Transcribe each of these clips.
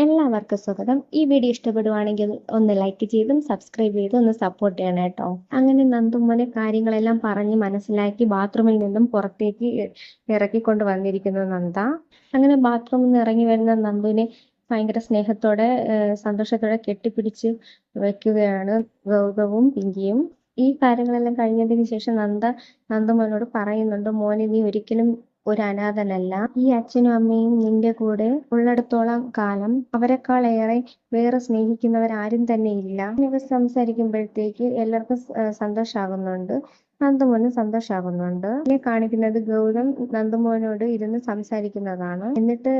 എല്ലാവർക്കും സ്വാഗതം. ഈ വീഡിയോ ഇഷ്ടപ്പെടുവാണെങ്കിൽ ഒന്ന് ലൈക്ക് ചെയ്തും സബ്സ്ക്രൈബ് ചെയ്തും ഒന്ന് സപ്പോർട്ട് ചെയ്യണം കേട്ടോ. അങ്ങനെ നന്ദുമോനെ കാര്യങ്ങളെല്ലാം പറഞ്ഞ് മനസ്സിലാക്കി ബാത്റൂമിൽ നിന്നും പുറത്തേക്ക് ഇറക്കിക്കൊണ്ട് വന്നിരിക്കുന്നു നന്ദ. അങ്ങനെ ബാത്റൂമിൽ നിന്ന് ഇറങ്ങി വരുന്ന നന്ദുവിനെ ഭയങ്കര സ്നേഹത്തോടെ സന്തോഷത്തോടെ കെട്ടിപ്പിടിച്ച് വെക്കുകയാണ് ഗൗതവും പിങ്കിയും. ഈ കാര്യങ്ങളെല്ലാം കഴിഞ്ഞതിന് ശേഷം നന്ദുമോനോട് പറയുന്നുണ്ട്, മോനെ നീ ഒരിക്കലും ഒരു അനാഥനല്ല. ഈ അച്ഛനും അമ്മയും നിന്റെ കൂടെ ഉള്ളിടത്തോളം കാലം അവരെക്കാളേറെ വേറെ സ്നേഹിക്കുന്നവരാരും തന്നെ ഇല്ല. ഇവ സംസാരിക്കുമ്പോഴത്തേക്ക് എല്ലാവർക്കും സന്തോഷാകുന്നുണ്ട്. നന്ദുമോനും സന്തോഷാകുന്നുണ്ട്. ഇതിനെ കാണിക്കുന്നത് ഗൗതം നന്ദുമോനോട് ഇരുന്ന് സംസാരിക്കുന്നതാണ്. എന്നിട്ട്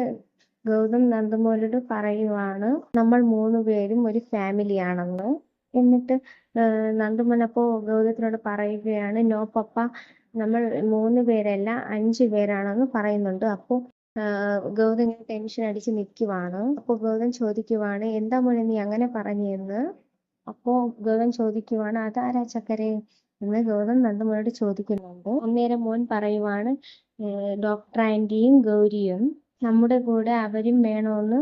ഗൗതം നന്ദുമോനോട് പറയുവാണ്, നമ്മൾ 3 പേരും ഒരു ഫാമിലിയാണെന്ന്. എന്നിട്ട് നന്ദുമോൻ അപ്പോ ഗൗതത്തിനോട് പറയുകയാണ്, നോ പപ്പ, നമ്മൾ 3 പേരല്ല 5 പേരാണെന്ന് പറയുന്നുണ്ട്. അപ്പോൾ ഗൗതം ഇങ്ങനെ ടെൻഷൻ അടിച്ച് നിൽക്കുവാണ്. അപ്പോൾ ഗൗതം ചോദിക്കുവാണ്, എന്താ മോനെ നീ അങ്ങനെ പറഞ്ഞെന്ന്. അപ്പോൾ ഗൗതം ചോദിക്കുവാണ്, അതാരാ ചക്കരെ എന്ന് ഗൗതം നന്ദുമോനോട് ചോദിക്കുന്നുണ്ട്. അന്നേരം മോൻ പറയുവാണ്, ഡോക്ടർ ആന്റിയും ഗൗരിയും നമ്മുടെ കൂടെ അവരും വേണമെന്ന്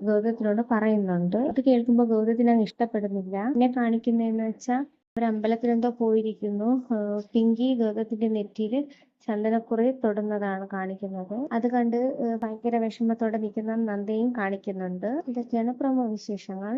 ഗൗതത്തിനോട് പറയുന്നുണ്ട്. അത് കേൾക്കുമ്പോൾ ഗൗതത്തിന് അങ്ങ് ഇഷ്ടപ്പെടുന്നില്ല. എന്നെ കാണിക്കുന്നതെന്ന് വെച്ചാൽ ഒരു അമ്പലത്തിലെന്തോ പോയിരിക്കുന്നു. പിങ്കി ഗൗതത്തിന്റെ നെറ്റിയിൽ ചന്ദനക്കുറി തൊടുന്നതാണ് കാണിക്കുന്നത്. അത് കണ്ട് ഭയങ്കര വിഷമത്തോടെ നിൽക്കുന്ന നന്ദയും കാണിക്കുന്നുണ്ട്. ഇതൊക്കെയാണ് പ്രമോ വിശേഷങ്ങൾ.